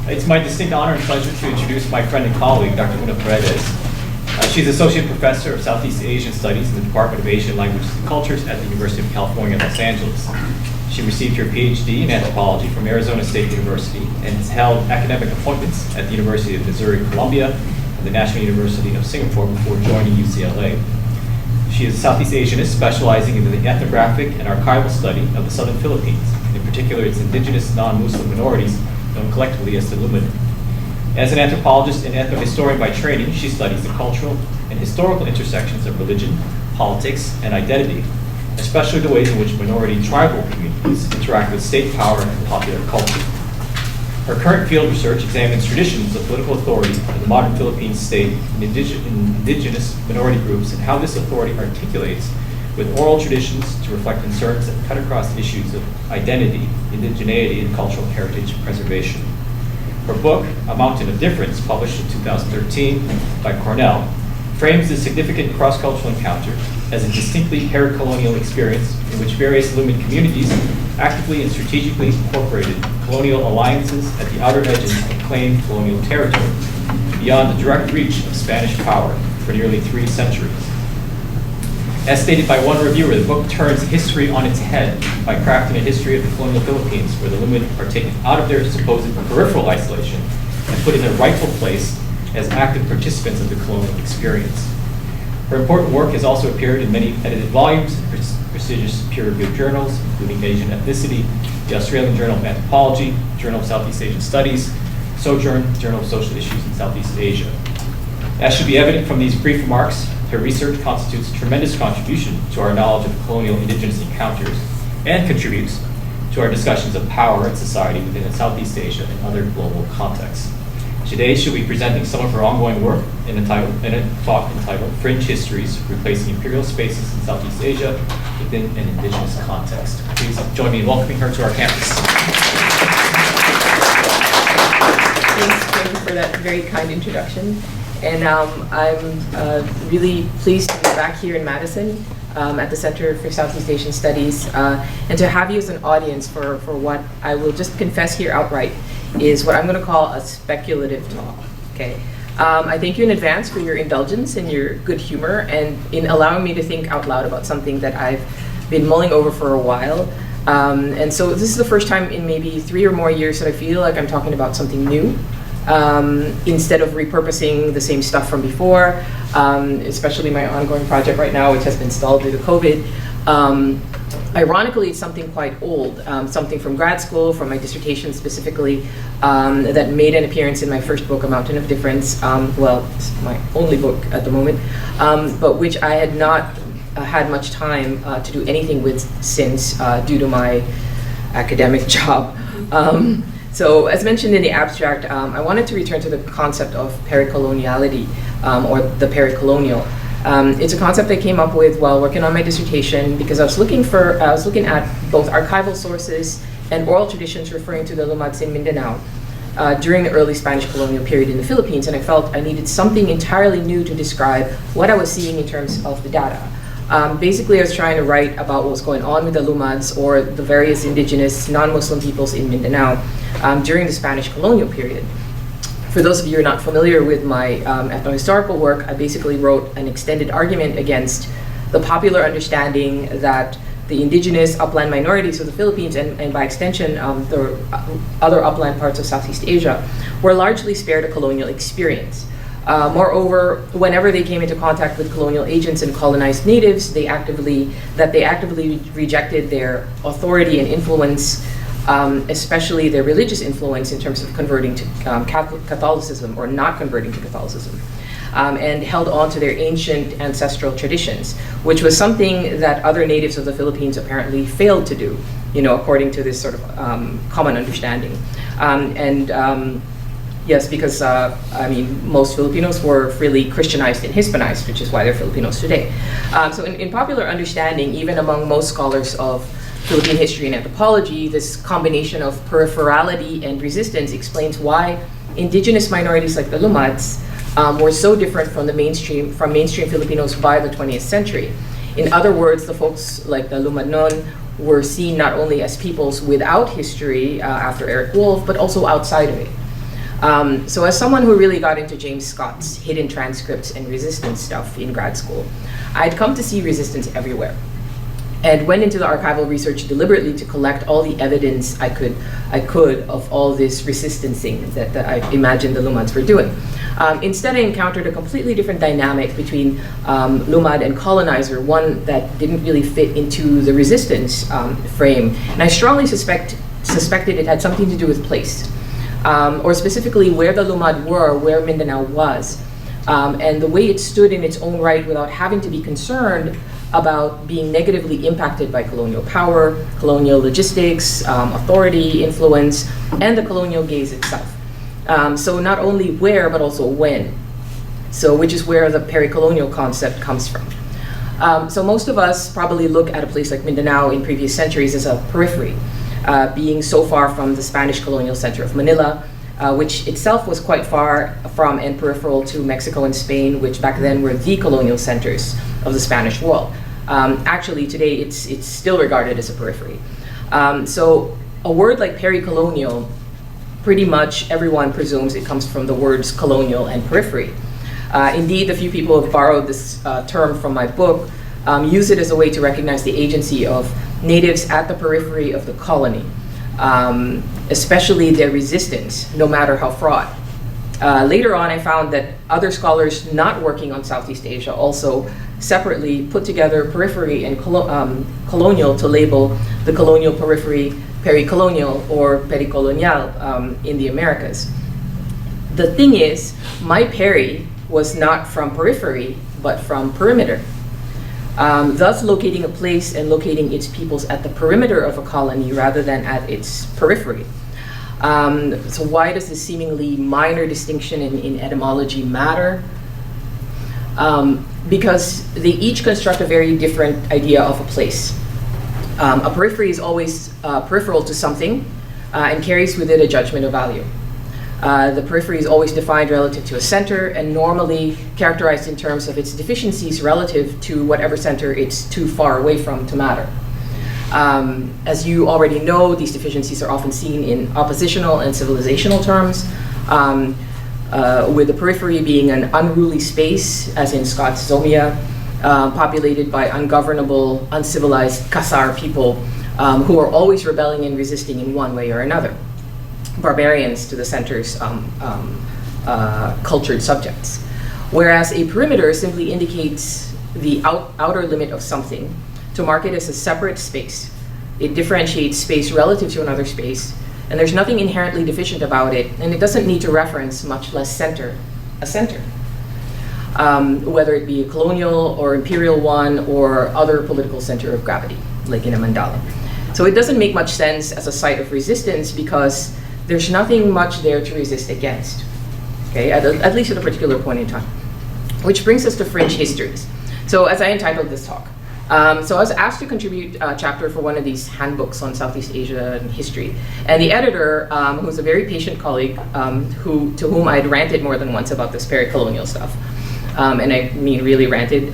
It's my distinct honor and pleasure to introduce my friend and colleague, Dr. Oona Paredes. She's Associate Professor of Southeast Asian Studies in the Department of Asian Languages and Cultures at the University of California, Los Angeles. She received her PhD in anthropology from Arizona State University and has held academic appointments at the University of Missouri, Columbia, and the National University of Singapore before joining UCLA. She is a Southeast Asianist specializing in the ethnographic and archival study of the southern Philippines, in particular its indigenous non-Muslim minorities, known collectively as the Lumad. As an anthropologist and ethnohistorian by training, she studies the cultural and historical intersections of religion, politics, and identity, especially the ways in which minority tribal communities interact with state power and popular culture. Her current field research examines traditions of political authority in the modern Philippine state and indigenous minority groups and how this authority articulates with oral traditions to reflect concerns that cut across issues of identity, indigeneity, and cultural heritage preservation. Her book, A Mountain of Difference, published in 2013 by Cornell, frames this significant cross-cultural encounter as a distinctly pericolonial experience in which various Lumad communities actively and strategically incorporated colonial alliances at the outer edges of claimed colonial territory, beyond the direct reach of Spanish power for nearly 3 centuries. As stated by one reviewer, the book turns history on its head by crafting a history of the colonial Philippines where the Lumad are taken out of their supposed peripheral isolation and put in their rightful place as active participants of the colonial experience. Her important work has also appeared in many edited volumes in prestigious peer-reviewed journals, including Asian Ethnicity, the Australian Journal of Anthropology, Journal of Southeast Asian Studies, Sojourn, Journal of Social Issues in Southeast Asia. As should be evident from these brief remarks, her research constitutes a tremendous contribution to our knowledge of colonial indigenous encounters and contributes to our discussions of power and society within Southeast Asia and other global contexts. Today, she'll be presenting some of her ongoing work in a talk entitled Fringe Histories, Replacing Imperial Spaces in Southeast Asia Within an Indigenous Context. Please join me in welcoming her to our campus. Thank you for that very kind introduction. And I'm really pleased to be back here in Madison at the Center for Southeast Asian Studies and to have you as an audience for what I will just confess here outright is what I'm going to call a speculative talk. Okay. I thank you in advance for your indulgence and your good humor and in allowing me to think out loud about something that I've been mulling over for a while. And so this is the first time in maybe 3 or more years that I feel like I'm talking about something new. Instead of repurposing the same stuff from before, especially my ongoing project right now, which has been stalled due to COVID. Ironically, it's something quite old, something from grad school, from my dissertation specifically, that made an appearance in my first book, A Mountain of Difference. Well, it's my only book at the moment, but which I had not had much time to do anything with since due to my academic job. So as mentioned in the abstract, I wanted to return to the concept of pericoloniality, or the pericolonial. It's a concept I came up with while working on my dissertation because I was looking at both archival sources and oral traditions referring to the Lumads in Mindanao during the early Spanish colonial period in the Philippines, and I felt I needed something entirely new to describe what I was seeing in terms of the data. Basically, I was trying to write about what was going on with the Lumads or the various indigenous non-Muslim peoples in Mindanao during the Spanish colonial period. For those of you who are not familiar with my ethnohistorical work, I basically wrote an extended argument against the popular understanding that the indigenous upland minorities of the Philippines and by extension the other upland parts of Southeast Asia were largely spared a colonial experience. Moreover, whenever they came into contact with colonial agents and colonized natives, they actively rejected their authority and influence, especially their religious influence in terms of converting to Catholicism or not converting to Catholicism, and held on to their ancient ancestral traditions, which was something that other natives of the Philippines apparently failed to do, according to this sort of common understanding. Yes, because most Filipinos were really Christianized and Hispanized, which is why they're Filipinos today. So in popular understanding, even among most scholars of Philippine history and anthropology, this combination of peripherality and resistance explains why indigenous minorities like the Lumads were so different from mainstream Filipinos by the 20th century. In other words, the folks like the Lumadnon were seen not only as peoples without history after Eric Wolf, but also outside of it. So as someone who really got into James Scott's hidden transcripts and resistance stuff in grad school, I'd come to see resistance everywhere, and went into the archival research deliberately to collect all the evidence I could of all this resistancing that I imagined the Lumads were doing. Instead, I encountered a completely different dynamic between Lumad and colonizer, one that didn't really fit into the resistance frame. And I strongly suspected it had something to do with place, or specifically where the Lumad were, where Mindanao was, and the way it stood in its own right without having to be concerned about being negatively impacted by colonial power, colonial logistics, authority, influence, and the colonial gaze itself. So not only where, but also when. So which is where the pericolonial concept comes from. So most of us probably look at a place like Mindanao in previous centuries as a periphery, being so far from the Spanish colonial center of Manila, which itself was quite far from and peripheral to Mexico and Spain, which back then were the colonial centers of the Spanish world. Actually, today it's still regarded as a periphery. So a word like pericolonial, pretty much everyone presumes it comes from the words colonial and periphery. Indeed, a few people have borrowed this term from my book, use it as a way to recognize the agency of natives at the periphery of the colony, especially their resistance, no matter how fraught. Later on, I found that other scholars not working on Southeast Asia also separately put together periphery and colonial to label the colonial periphery, pericolonial, or pericolonial in the Americas. The thing is, my peri was not from periphery, but from perimeter. Thus locating a place and locating its peoples at the perimeter of a colony rather than at its periphery. So why does this seemingly minor distinction in etymology matter? Because they each construct a very different idea of a place. A periphery is always peripheral to something and carries with it a judgment of value. The periphery is always defined relative to a center and normally characterized in terms of its deficiencies relative to whatever center it's too far away from to matter. As you already know, these deficiencies are often seen in oppositional and civilizational terms, with the periphery being an unruly space, as in Scott's Zomia, populated by ungovernable, uncivilized Kasar people who are always rebelling and resisting in one way or another. Barbarians to the center's cultured subjects. Whereas a perimeter simply indicates the outer limit of something to mark it as a separate space. It differentiates space relative to another space, and there's nothing inherently deficient about it, and it doesn't need to reference, much less center, a center. Whether it be a colonial or imperial one or other political center of gravity, like in a mandala. So it doesn't make much sense as a site of resistance because there's nothing much there to resist against, okay, at least at a particular point in time. Which brings us to Fringe Histories. So as I entitled this talk, so I was asked to contribute a chapter for one of these handbooks on Southeast Asia and history. And the editor, who's a very patient colleague, to whom I'd ranted more than once about this pericolonial stuff, and I mean really ranted,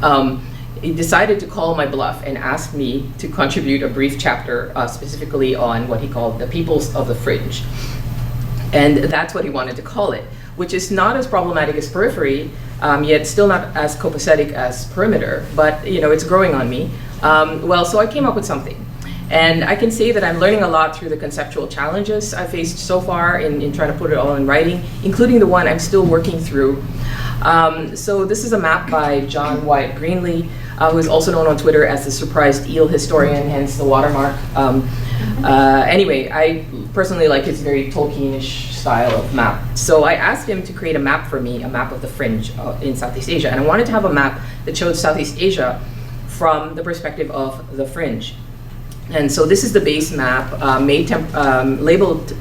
he decided to call my bluff and asked me to contribute a brief chapter specifically on what he called the peoples of the fringe. And that's what he wanted to call it, which is not as problematic as periphery, yet still not as copacetic as perimeter, but you know, it's growing on me. So I came up with something. And I can say that I'm learning a lot through the conceptual challenges I faced so far in trying to put it all in writing, including the one I'm still working through. So this is a map by John Wyatt Greenlee, who is also known on Twitter as the surprised eel historian, hence the watermark. Anyway, I personally like his very Tolkienish style of map. So I asked him to create a map for me, a map of the fringe in Southeast Asia. And I wanted to have a map that showed Southeast Asia from the perspective of the fringe. And so this is the base map, labeled,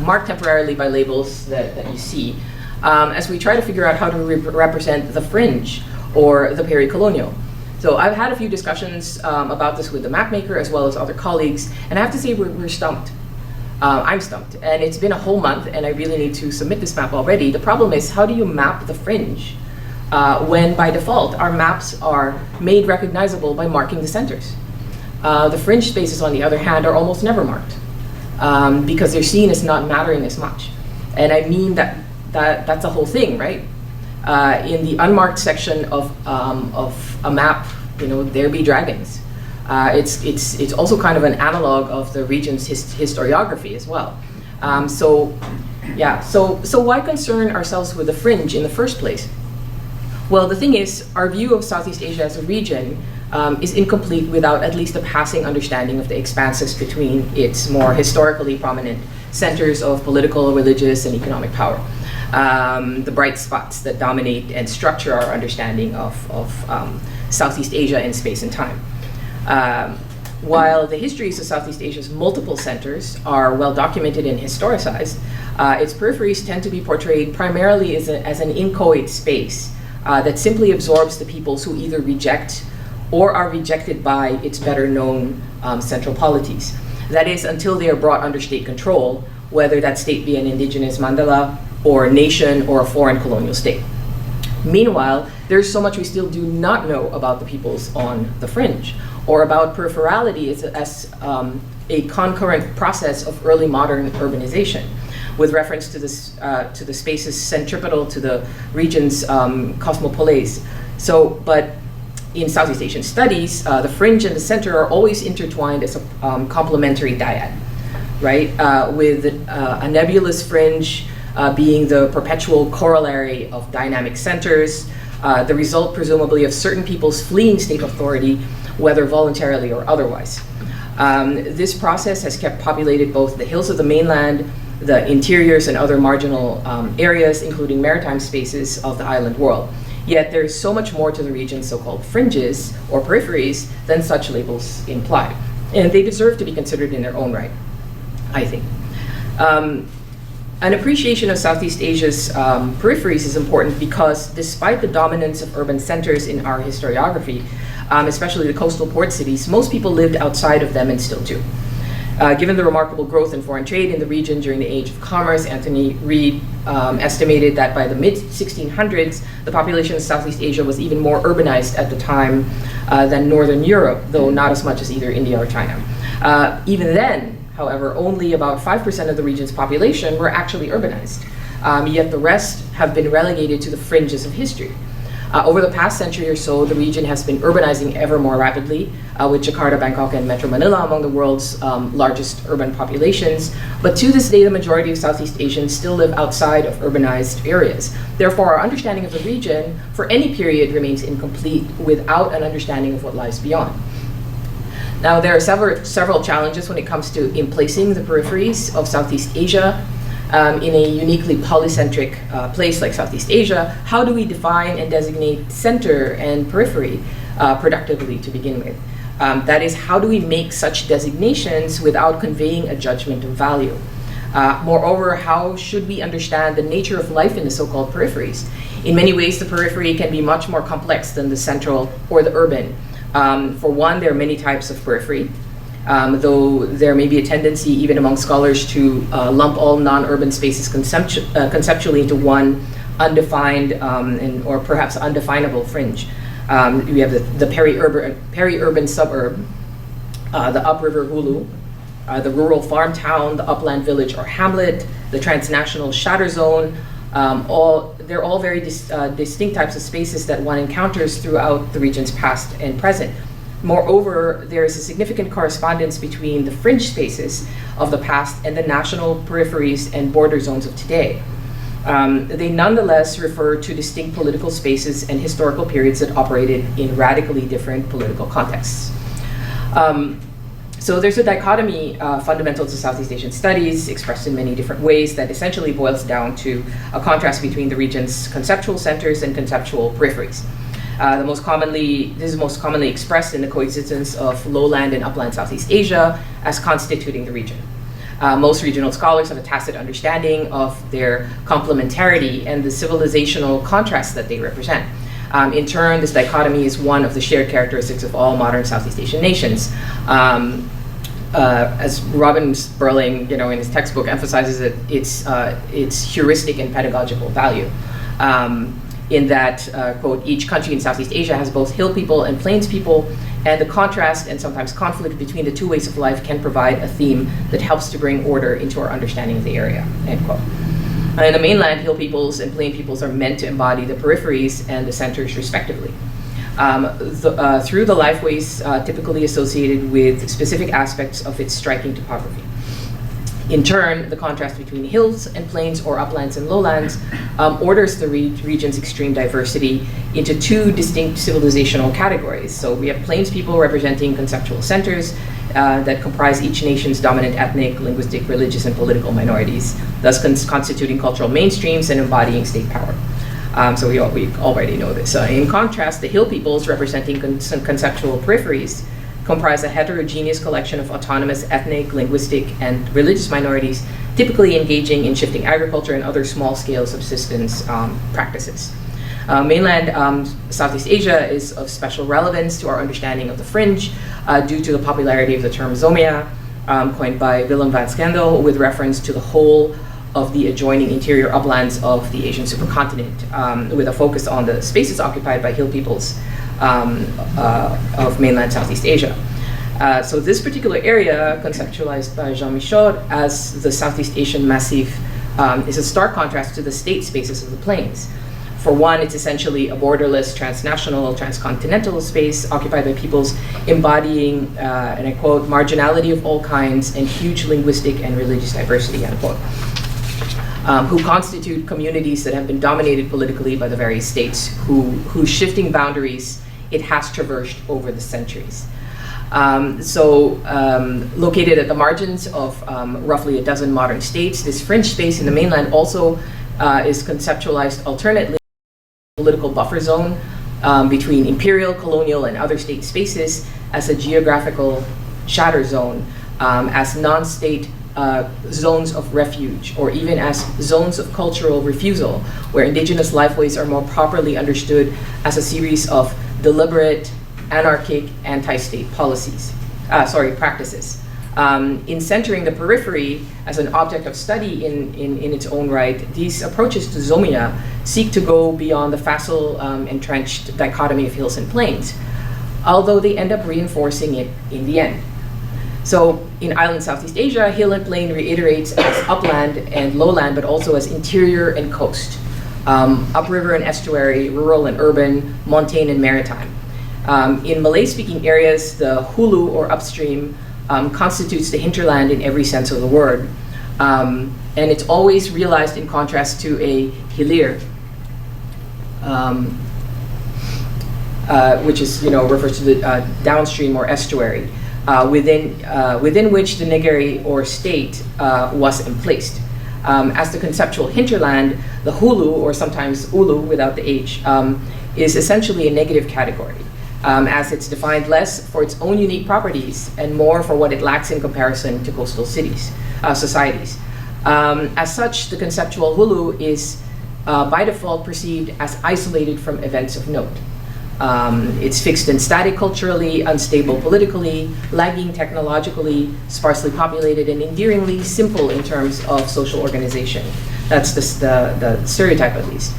marked temporarily by labels that you see, as we try to figure out how to represent the fringe or the pericolonial. So I've had a few discussions about this with the map maker as well as other colleagues, and I have to say we're stumped. I'm stumped, and it's been a whole month, and I really need to submit this map already. The problem is, how do you map the fringe when by default our maps are made recognizable by marking the centers? The fringe spaces, on the other hand, are almost never marked because they're seen as not mattering as much. And I mean that's a whole thing, right? In the unmarked section of a map, there be dragons. It's also kind of an analog of the region's historiography as well. So why concern ourselves with the fringe in the first place? Well, the thing is, our view of Southeast Asia as a region is incomplete without at least a passing understanding of the expanses between its more historically prominent centers of political, religious, and economic power. The bright spots that dominate and structure our understanding of Southeast Asia in space and time. While the histories of Southeast Asia's multiple centers are well documented and historicized, its peripheries tend to be portrayed primarily as an inchoate space that simply absorbs the peoples who either reject or are rejected by its better known central polities. That is, until they are brought under state control, whether that state be an indigenous mandala or a nation or a foreign colonial state. Meanwhile, there's so much we still do not know about the peoples on the fringe, or about peripherality as a concurrent process of early modern urbanization, with reference to the spaces centripetal to the region's cosmopolis. But in Southeast Asian studies, the fringe and the center are always intertwined as a complementary dyad, right? With a nebulous fringe being the perpetual corollary of dynamic centers, the result presumably of certain peoples fleeing state authority, whether voluntarily or otherwise. This process has kept populated both the hills of the mainland, the interiors and other marginal areas, including maritime spaces of the island world. Yet there is so much more to the region's so-called fringes or peripheries than such labels imply. And they deserve to be considered in their own right, I think. An appreciation of Southeast Asia's peripheries is important because despite the dominance of urban centers in our historiography, especially the coastal port cities, most people lived outside of them and still do. Given the remarkable growth in foreign trade in the region during the Age of Commerce, Anthony Reid estimated that by the mid-1600s, the population of Southeast Asia was even more urbanized at the time than Northern Europe, though not as much as either India or China. Even then, however, only about 5% of the region's population were actually urbanized, yet the rest have been relegated to the fringes of history. Over the past century or so, the region has been urbanizing ever more rapidly, with Jakarta, Bangkok, and Metro Manila among the world's largest urban populations. But to this day, the majority of Southeast Asians still live outside of urbanized areas. Therefore, our understanding of the region for any period remains incomplete without an understanding of what lies beyond. Now, there are several challenges when it comes to emplacing the peripheries of Southeast Asia in a uniquely polycentric place like Southeast Asia. How do we define and designate center and periphery productively to begin with? That is, how do we make such designations without conveying a judgment of value? Moreover, how should we understand the nature of life in the so-called peripheries? In many ways, the periphery can be much more complex than the central or the urban. For one, there are many types of periphery. Though there may be a tendency, even among scholars, to lump all non-urban spaces conceptually into one undefined or perhaps undefinable fringe. We have the peri-urban suburb, the upriver hulu, the rural farm town, the upland village or hamlet, the transnational shatter zone. They're all very distinct types of spaces that one encounters throughout the region's past and present. Moreover, there is a significant correspondence between the fringe spaces of the past and the national peripheries and border zones of today. They nonetheless refer to distinct political spaces and historical periods that operated in radically different political contexts. So there's a dichotomy fundamental to Southeast Asian studies, expressed in many different ways, that essentially boils down to a contrast between the region's conceptual centers and conceptual peripheries. This is most commonly expressed in the coexistence of lowland and upland Southeast Asia as constituting the region. Most regional scholars have a tacit understanding of their complementarity and the civilizational contrasts that they represent. In turn, this dichotomy is one of the shared characteristics of all modern Southeast Asian nations. As Robin Sperling, in his textbook, emphasizes its heuristic and pedagogical value. In that, quote, each country in Southeast Asia has both hill people and plains people, and the contrast and sometimes conflict between the two ways of life can provide a theme that helps to bring order into our understanding of the area, end quote. In the mainland, hill peoples and plain peoples are meant to embody the peripheries and the centers respectively. Through the lifeways typically associated with specific aspects of its striking topography. In turn, the contrast between hills and plains or uplands and lowlands orders the region's extreme diversity into two distinct civilizational categories. So we have plains people representing conceptual centers that comprise each nation's dominant ethnic, linguistic, religious, and political minorities, thus constituting cultural mainstreams and embodying state power. So we already know this. In contrast, the hill peoples representing conceptual peripheries comprise a heterogeneous collection of autonomous ethnic, linguistic, and religious minorities, typically engaging in shifting agriculture and other small-scale subsistence practices. Mainland Southeast Asia is of special relevance to our understanding of the fringe due to the popularity of the term zomia, coined by Willem van Schendel, with reference to the whole of the adjoining interior uplands of the Asian supercontinent, with a focus on the spaces occupied by hill peoples of mainland Southeast Asia. So this particular area, conceptualized by Jean Michaud as the Southeast Asian Massif, is a stark contrast to the state spaces of the plains. For one, it's essentially a borderless, transnational, transcontinental space occupied by peoples embodying, and I quote, marginality of all kinds and huge linguistic and religious diversity, unquote. Who constitute communities that have been dominated politically by the various states whose shifting boundaries it has traversed over the centuries. Located at the margins of roughly a dozen modern states, this fringe space in the mainland also is conceptualized alternately as a political buffer zone between imperial, colonial, and other state spaces, as a geographical shatter zone, as non-state zones of refuge, or even as zones of cultural refusal, where indigenous lifeways are more properly understood as a series of deliberate, anarchic, anti-state practices. In centering the periphery as an object of study in its own right, these approaches to zomia seek to go beyond the facile, entrenched dichotomy of hills and plains, although they end up reinforcing it in the end. So in island Southeast Asia, hill and plain reiterates as upland and lowland, but also as interior and coast, upriver and estuary, rural and urban, montane and maritime. In Malay-speaking areas, the hulu or upstream constitutes the hinterland in every sense of the word. And it's always realized in contrast to a hilir, which is, refers to the downstream or estuary, within which the negeri or state was emplaced. As the conceptual hinterland, the hulu, or sometimes ulu without the H, is essentially a negative category, as it's defined less for its own unique properties and more for what it lacks in comparison to coastal societies. As such, the conceptual hulu is by default perceived as isolated from events of note. It's fixed and static culturally, unstable politically, lagging technologically, sparsely populated, and endearingly simple in terms of social organization. That's the stereotype, at least.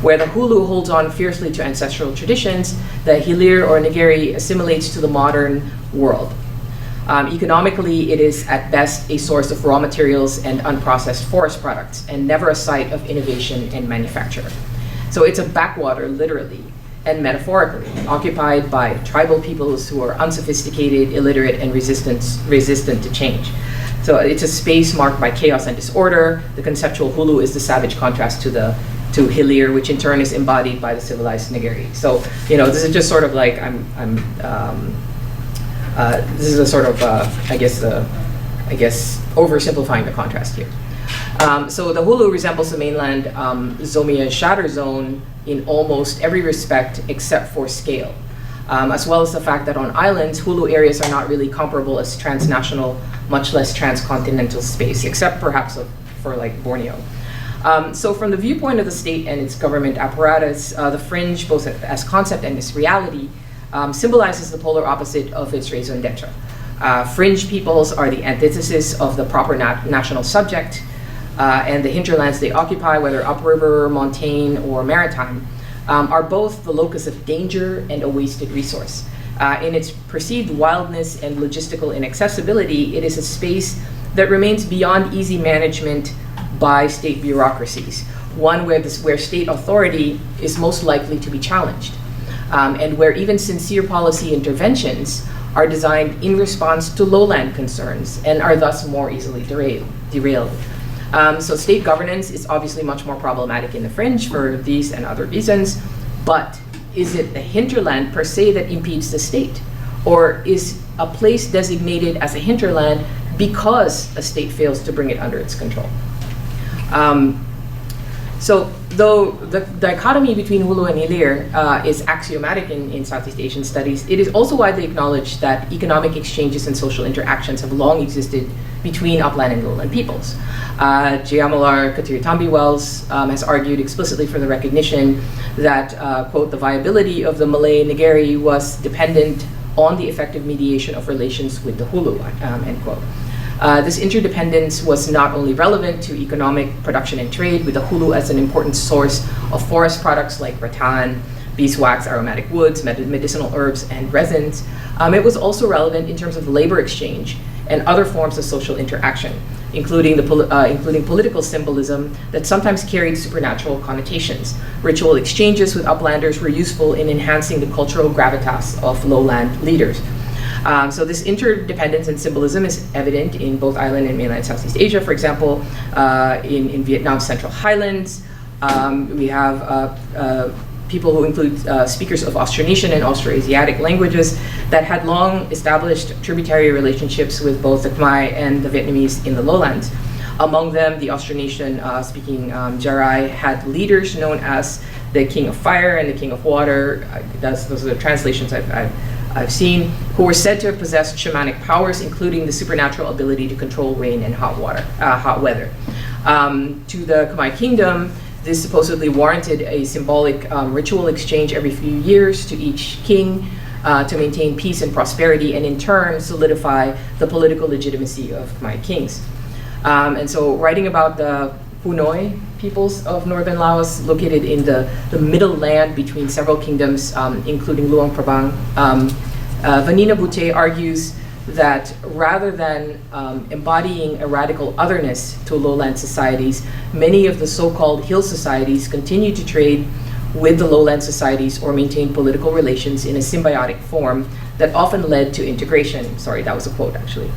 Where the hulu holds on fiercely to ancestral traditions, the hilir or negeri assimilates to the modern world. Economically, it is at best a source of raw materials and unprocessed forest products, and never a site of innovation and manufacture. So it's a backwater, literally and metaphorically, occupied by tribal peoples who are unsophisticated, illiterate, and resistant to change. So it's a space marked by chaos and disorder. The conceptual hulu is the savage contrast to hilir, which in turn is embodied by the civilized negeri. So this is just sort of like this is a sort of I guess oversimplifying the contrast here. So the hulu resembles the mainland zomia shatter zone in almost every respect except for scale, as well as the fact that on islands, hulu areas are not really comparable as transnational, much less transcontinental space, except perhaps for like Borneo. So from the viewpoint of the state and its government apparatus, the fringe, both as concept and as reality, symbolizes the polar opposite of its raison d'etre. Fringe peoples are the antithesis of the proper national subject, and the hinterlands they occupy, whether upriver, montane, or maritime, are both the locus of danger and a wasted resource. In its perceived wildness and logistical inaccessibility, it is a space that remains beyond easy management by state bureaucracies, one where state authority is most likely to be challenged, and where even sincere policy interventions are designed in response to lowland concerns and are thus more easily derailed. So state governance is obviously much more problematic in the fringe for these and other reasons, but is it the hinterland per se that impedes the state? Or is a place designated as a hinterland because a state fails to bring it under its control? So though the dichotomy between Hulu and Hilir is axiomatic in Southeast Asian studies, it is also widely acknowledged that economic exchanges and social interactions have long existed between upland and lowland peoples. Jayamalar Katiritambi Wells has argued explicitly for the recognition that, quote, the viability of the Malay-Negeri was dependent on the effective mediation of relations with the Hulu, end quote. This interdependence was not only relevant to economic production and trade, with the Hulu as an important source of forest products like rattan, beeswax, aromatic woods, medicinal herbs, and resins. It was also relevant in terms of labor exchange and other forms of social interaction, including political symbolism that sometimes carried supernatural connotations. Ritual exchanges with uplanders were useful in enhancing the cultural gravitas of lowland leaders. So this interdependence and symbolism is evident in both island and mainland Southeast Asia. For example, in Vietnam's Central Highlands, we have people who include speakers of Austronesian and Austroasiatic languages that had long established tributary relationships with both the Khmer and the Vietnamese in the lowlands. Among them, the Austronesian speaking Jarai had leaders known as the King of Fire and the King of Water. Those are the translations I've seen, who were said to have possessed shamanic powers, including the supernatural ability to control rain and hot weather. To the Khmer Kingdom, this supposedly warranted a symbolic ritual exchange every few years to each king to maintain peace and prosperity, and in turn solidify the political legitimacy of Khmer kings. And so writing about the Punoi peoples of northern Laos, located in the middle land between several kingdoms, including Luang Prabang, Vanina Boutte argues that rather than embodying a radical otherness to lowland societies, many of the so-called hill societies continue to trade with the lowland societies or maintain political relations in a symbiotic form that often led to integration. Sorry, that was a quote actually.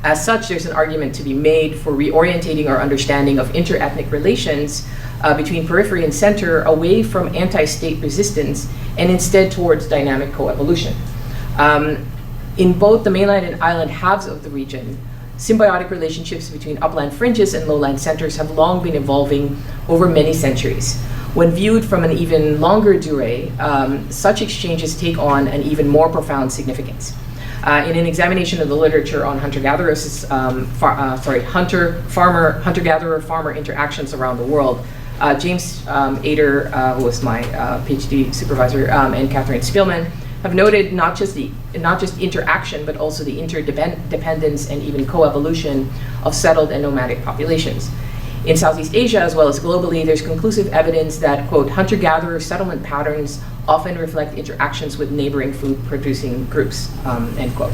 As such, there's an argument to be made for reorientating our understanding of inter-ethnic relations between periphery and center away from anti-state resistance and instead towards dynamic coevolution. In both the mainland and island halves of the region, symbiotic relationships between upland fringes and lowland centers have long been evolving over many centuries. When viewed from an even longer durée, such exchanges take on an even more profound significance. In an examination of the literature on hunter-gatherer-farmer interactions around the world, James Ader, who was my PhD supervisor, and Catherine Spielman have noted not just interaction, but also the interdependence and even coevolution of settled and nomadic populations. In Southeast Asia, as well as globally, there's conclusive evidence that, quote, hunter-gatherer settlement patterns often reflect interactions with neighboring food-producing groups, end quote,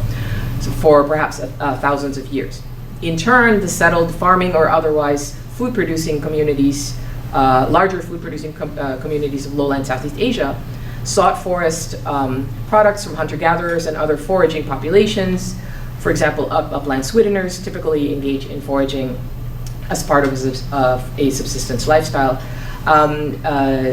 so for perhaps thousands of years. In turn, the settled farming or otherwise food-producing communities, larger food-producing communities of lowland Southeast Asia, sought forest products from hunter-gatherers and other foraging populations. For example, upland Sweeteners typically engage in foraging as part of a subsistence lifestyle.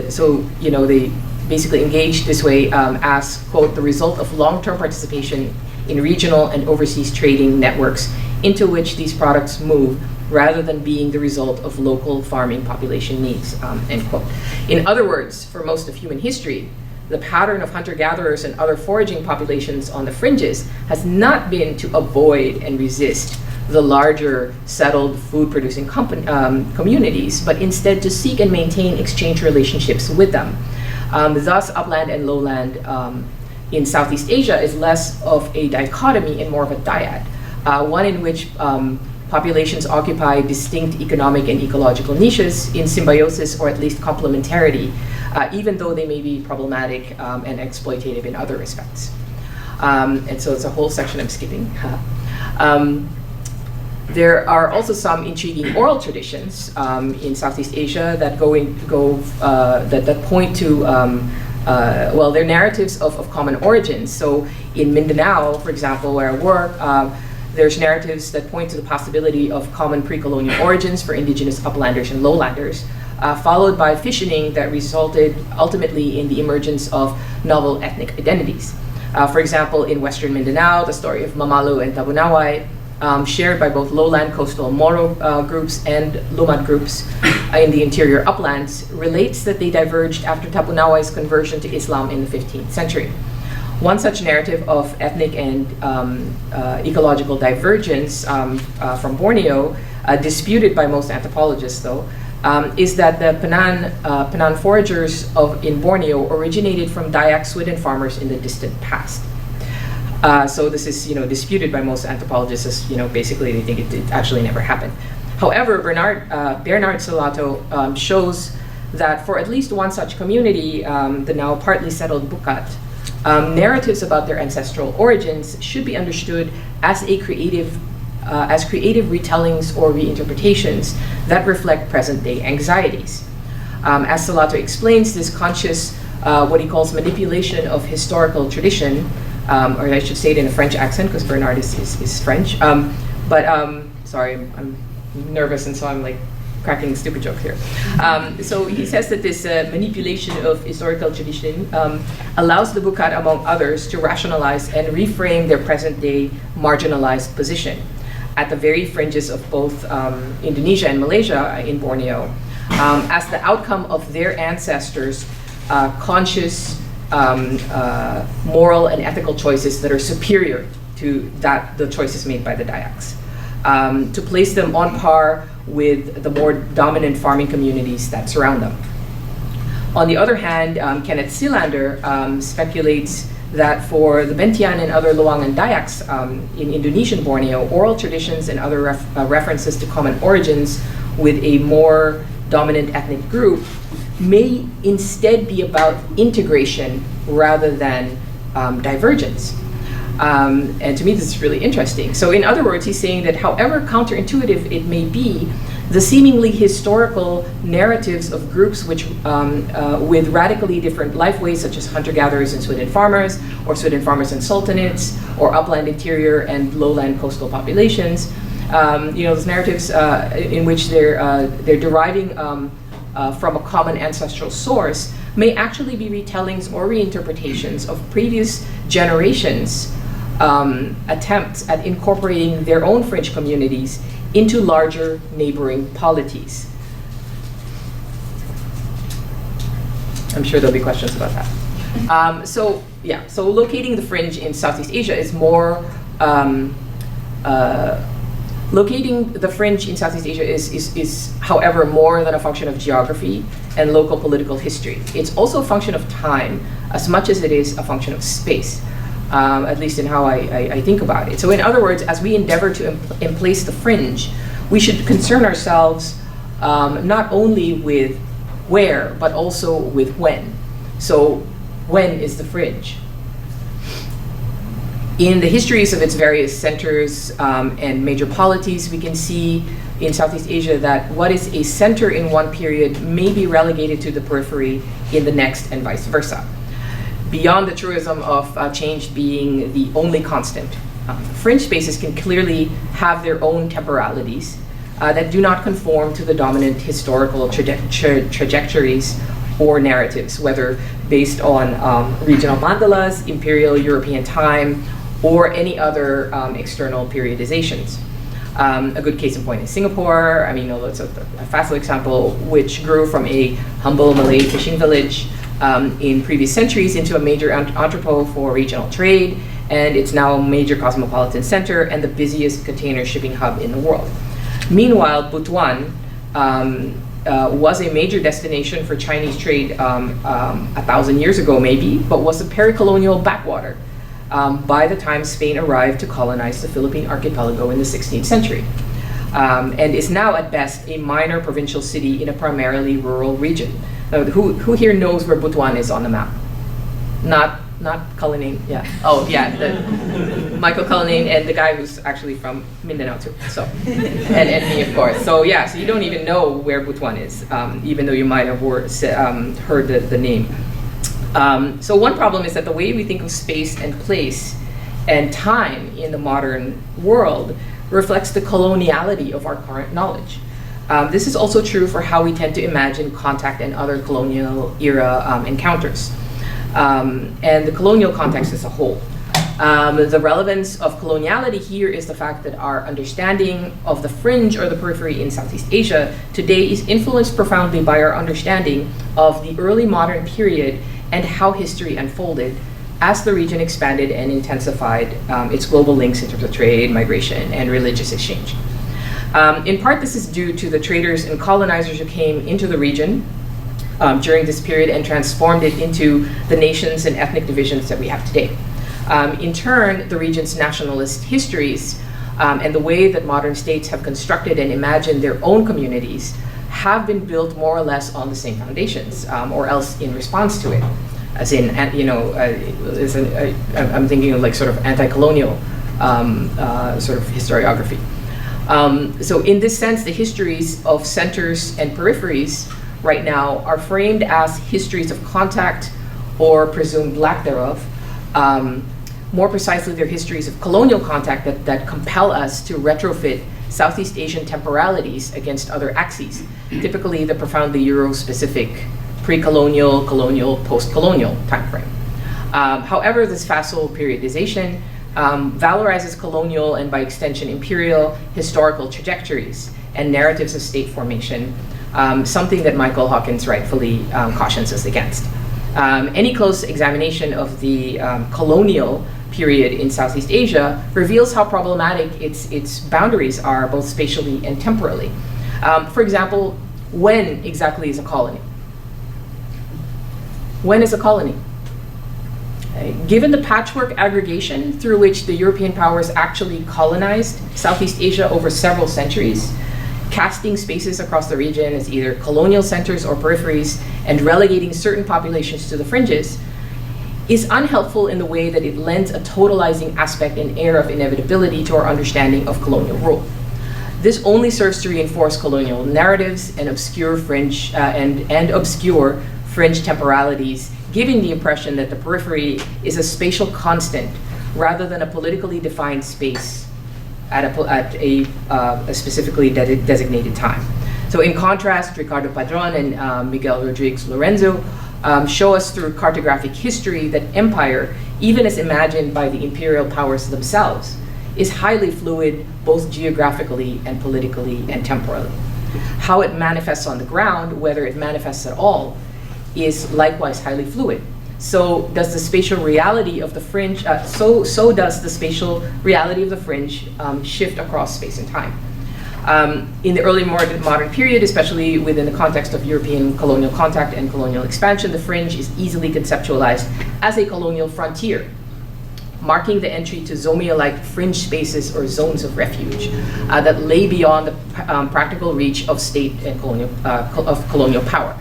So, you know, they basically engage this way as, quote, the result of long-term participation in regional and overseas trading networks into which these products move, rather than being the result of local farming population needs, end quote. In other words, for most of human history, the pattern of hunter-gatherers and other foraging populations on the fringes has not been to avoid and resist the larger settled food-producing communities, but instead to seek and maintain exchange relationships with them. Thus, upland and lowland in Southeast Asia is less of a dichotomy and more of a dyad, one in which populations occupy distinct economic and ecological niches in symbiosis or at least complementarity, even though they may be problematic and exploitative in other respects. And so it's a whole section I'm skipping. There are also some intriguing oral traditions in Southeast Asia that that point to well, they're narratives of common origins. So in Mindanao, for example, where I work, there's narratives that point to the possibility of common pre-colonial origins for indigenous uplanders and lowlanders, followed by fissioning that resulted ultimately in the emergence of novel ethnic identities. For example, in Western Mindanao, the story of Mamalu and Tabunaway, shared by both lowland coastal Moro groups and Lumad groups in the interior uplands, relates that they diverged after Tabunaway's conversion to Islam in the 15th century. One such narrative of ethnic and ecological divergence from Borneo, disputed by most anthropologists though, is that the Penan foragers in Borneo originated from Dayak Swidden farmers in the distant past. So this is, disputed by most anthropologists as, basically they think it actually never happened. However, Bernard Salato shows that for at least one such community, the now partly settled Bukat, narratives about their ancestral origins should be understood as creative retellings or reinterpretations that reflect present-day anxieties. As Salato explains, this conscious, what he calls manipulation of historical tradition, or I should say it in a French accent because Bernard is French. Sorry, I'm nervous and so I'm like cracking stupid jokes here. So he says that this manipulation of historical tradition allows the Bukat, among others, to rationalize and reframe their present-day marginalized position at the very fringes of both Indonesia and Malaysia in Borneo, as the outcome of their ancestors' conscious moral and ethical choices that are superior to the choices made by the Dayaks, to place them on par with the more dominant farming communities that surround them. On the other hand, Kenneth Silander speculates that for the Bentian and other Luangan Dayaks in Indonesian Borneo, oral traditions and other references to common origins with a more dominant ethnic group may instead be about integration rather than divergence. And to me, this is really interesting. So in other words, he's saying that however counterintuitive it may be, the seemingly historical narratives of groups which, with radically different lifeways, such as hunter-gatherers and Swidden farmers, or Swidden farmers and sultanates, or upland interior and lowland coastal populations, those narratives in which they're deriving from a common ancestral source may actually be retellings or reinterpretations of previous generations' attempts at incorporating their own fringe communities into larger neighboring polities. I'm sure there'll be questions about that. So locating the fringe in Southeast Asia is more, locating the fringe in Southeast Asia is, however, more than a function of geography and local political history. It's also a function of time as much as it is a function of space, at least in how I think about it. So in other words, as we endeavor to emplace the fringe, we should concern ourselves not only with where, but also with when. So when is the fringe? In the histories of its various centers and major polities, we can see in Southeast Asia that what is a center in one period may be relegated to the periphery in the next and vice versa. Beyond the truism of change being the only constant, fringe spaces can clearly have their own temporalities that do not conform to the dominant historical trajectories or narratives, whether based on regional mandalas, imperial European time, or any other external periodizations. A good case in point is Singapore. I mean, it's a facile example, which grew from a humble Malay fishing village in previous centuries into a major entrepot for regional trade, and it's now a major cosmopolitan center and the busiest container shipping hub in the world. Meanwhile, Butuan was a major destination for Chinese trade 1,000 years ago maybe, but was a pericolonial backwater by the time Spain arrived to colonize the Philippine archipelago in the 16th century, and is now at best a minor provincial city in a primarily rural region. Who here knows where Butuan is on the map? Not not Cullinane, yeah. Oh, yeah, Michael Cullinane and the guy who's actually from Mindanao too, so. and me, of course. So yeah, so you don't even know where Butuan is, even though you might have heard the name. So one problem is that the way we think of space and place and time in the modern world reflects the coloniality of our current knowledge. This is also true for how we tend to imagine contact and other colonial era encounters, and the colonial context as a whole. The relevance of coloniality here is the fact that our understanding of the fringe or the periphery in Southeast Asia today is influenced profoundly by our understanding of the early modern period and how history unfolded as the region expanded and intensified its global links in terms of trade, migration, and religious exchange. In part, this is due to the traders and colonizers who came into the region during this period and transformed it into the nations and ethnic divisions that we have today. In turn, the region's nationalist histories and the way that modern states have constructed and imagined their own communities have been built more or less on the same foundations, or else in response to it. As in, I'm thinking of like sort of anti-colonial sort of historiography. So in this sense, the histories of centers and peripheries right now are framed as histories of contact or presumed lack thereof. More precisely, they're histories of colonial contact that compel us to retrofit Southeast Asian temporalities against other axes, typically the profoundly Euro-specific pre-colonial, colonial, post-colonial timeframe. However, this facile periodization valorizes colonial and by extension imperial historical trajectories and narratives of state formation, something that Michael Hawkins rightfully cautions us against. Any close examination of the colonial period in Southeast Asia reveals how problematic its boundaries are, both spatially and temporally. For example, when exactly is a colony? When is a colony? Given the patchwork aggregation through which the European powers actually colonized Southeast Asia over several centuries, casting spaces across the region as either colonial centers or peripheries and relegating certain populations to the fringes, is unhelpful in the way that it lends a totalizing aspect and air of inevitability to our understanding of colonial rule. This only serves to reinforce colonial narratives and obscure fringe obscure fringe temporalities, giving the impression that the periphery is a spatial constant rather than a politically defined space at a specifically designated time. So in contrast, Ricardo Padron and Miguel Rodriguez Lorenzo show us through cartographic history that empire, even as imagined by the imperial powers themselves, is highly fluid both geographically and politically and temporally. How it manifests on the ground, whether it manifests at all, is likewise highly fluid. So does the spatial reality of the fringe, so does the spatial reality of the fringe shift across space and time. In the early modern period, especially within the context of European colonial contact and colonial expansion, the fringe is easily conceptualized as a colonial frontier, marking the entry to Zomia-like fringe spaces or zones of refuge that lay beyond the practical reach of state and colonial power.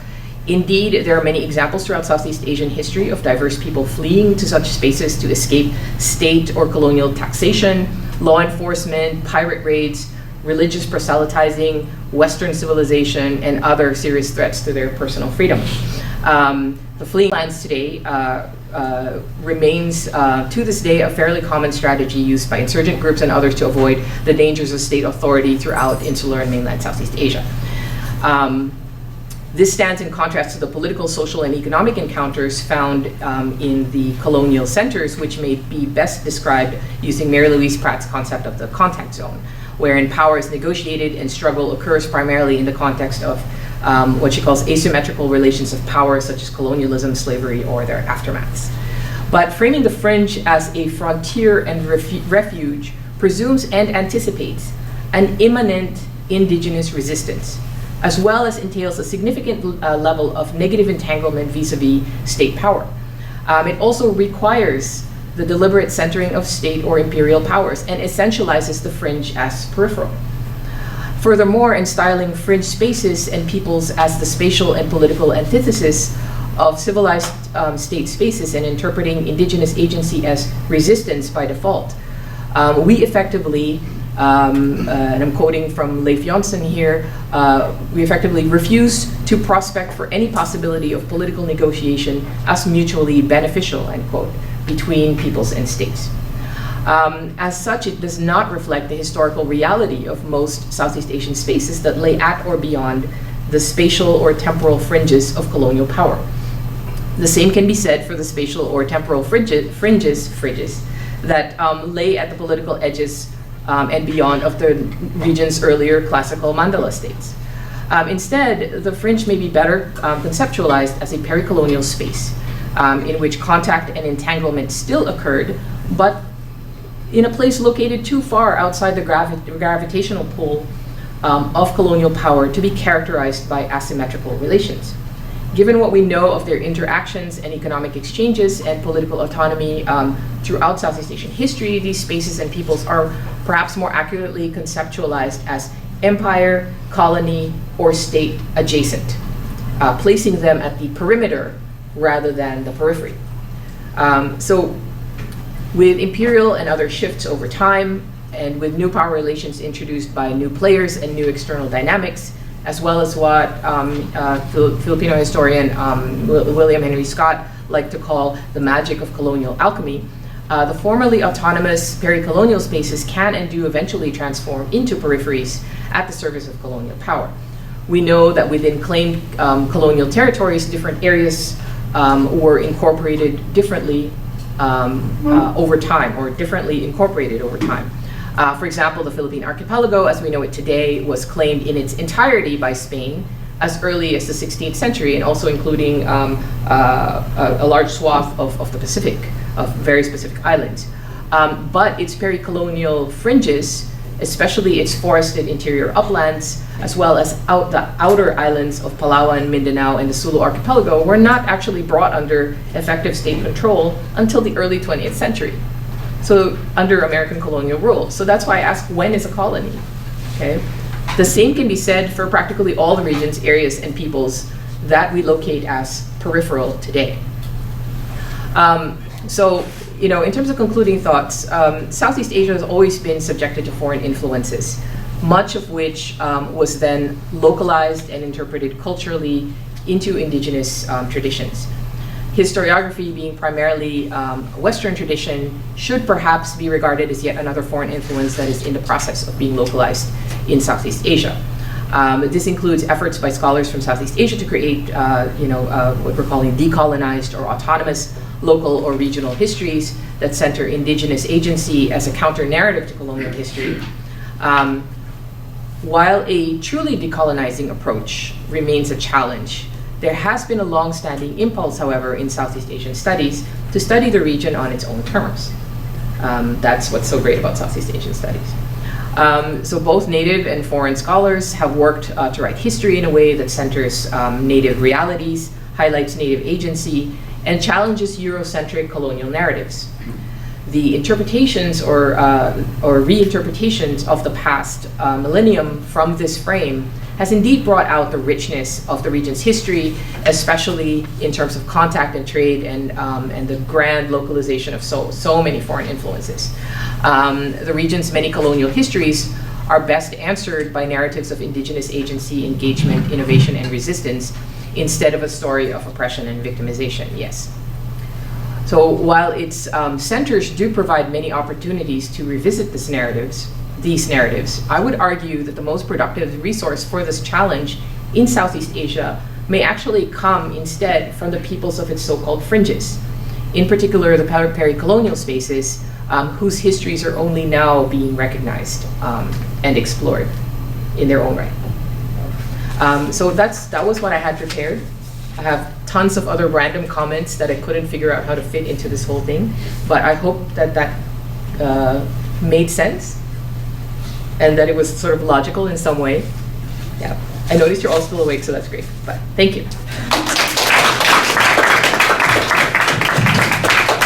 Indeed, there are many examples throughout Southeast Asian history of diverse people fleeing to such spaces to escape state or colonial taxation, law enforcement, pirate raids, religious proselytizing, Western civilization, and other serious threats to their personal freedom. The fleeing lands today remains, to this day, a fairly common strategy used by insurgent groups and others to avoid the dangers of state authority throughout insular and mainland Southeast Asia. This stands in contrast to the political, social, and economic encounters found in the colonial centers, which may be best described using Mary Louise Pratt's concept of the contact zone, wherein power is negotiated and struggle occurs primarily in the context of what she calls asymmetrical relations of power, such as colonialism, slavery, or their aftermaths. But framing the fringe as a frontier and refuge presumes and anticipates an immanent indigenous resistance, as well as entails a significant level of negative entanglement vis-a-vis state power. It also requires the deliberate centering of state or imperial powers and essentializes the fringe as peripheral. Furthermore, in styling fringe spaces and peoples as the spatial and political antithesis of civilized state spaces and interpreting indigenous agency as resistance by default, we effectively, and I'm quoting from Leif Jonsson here, we effectively refuse to prospect for any possibility of political negotiation as mutually beneficial, end quote, between peoples and states. As such, it does not reflect the historical reality of most Southeast Asian spaces that lay at or beyond the spatial or temporal fringes of colonial power. The same can be said for the spatial or temporal fringes that lay at the political edges and beyond of the region's earlier classical mandala states. Instead, the fringe may be better conceptualized as a pericolonial space in which contact and entanglement still occurred, but in a place located too far outside the gravitational pull of colonial power to be characterized by asymmetrical relations. Given what we know of their interactions and economic exchanges and political autonomy throughout Southeast Asian history, these spaces and peoples are perhaps more accurately conceptualized as empire, colony, or state adjacent, placing them at the perimeter rather than the periphery. So with imperial and other shifts over time, and with new power relations introduced by new players and new external dynamics, as well as what Filipino historian William Henry Scott liked to call the magic of colonial alchemy, the formerly autonomous pericolonial spaces can and do eventually transform into peripheries at the service of colonial power. We know that within claimed colonial territories, different areas were incorporated differently over time, or differently incorporated over time. For example, the Philippine archipelago, as we know it today, was claimed in its entirety by Spain as early as the 16th century, and also including a large swath of the Pacific, of very specific islands. But its pericolonial fringes, especially its forested interior uplands, as well as the outer islands of Palawan, Mindanao, and the Sulu archipelago, were not actually brought under effective state control until the early 20th century. So under American colonial rule. So that's why I ask, when is a colony? Okay. The same can be said for practically all the regions, areas, and peoples that we locate as peripheral today. So, in terms of concluding thoughts, Southeast Asia has always been subjected to foreign influences, much of which was then localized and interpreted culturally into indigenous traditions. Historiography, being primarily a Western tradition, should perhaps be regarded as yet another foreign influence that is in the process of being localized in Southeast Asia. This includes efforts by scholars from Southeast Asia to create, what we're calling decolonized or autonomous local or regional histories that center indigenous agency as a counter-narrative to colonial history. While a truly decolonizing approach remains a challenge, there has been a long-standing impulse, however, in Southeast Asian studies to study the region on its own terms. That's what's so great about Southeast Asian studies. So both native and foreign scholars have worked to write history in a way that centers native realities, highlights native agency, and challenges Eurocentric colonial narratives. The interpretations or reinterpretations of the past millennium from this frame has indeed brought out the richness of the region's history, especially in terms of contact and trade and the grand localization of so many foreign influences. The region's many colonial histories are best answered by narratives of indigenous agency, engagement, innovation, and resistance, instead of a story of oppression and victimization, yes. So while its centers do provide many opportunities to revisit these narratives, I would argue that the most productive resource for this challenge in Southeast Asia may actually come instead from the peoples of its so-called fringes, in particular the pericolonial spaces whose histories are only now being recognized and explored in their own right. So that was what I had prepared. I have tons of other random comments that I couldn't figure out how to fit into this whole thing, but I hope that made sense and that it was sort of logical in some way. Yeah, I noticed you're all still awake, so that's great, but thank you.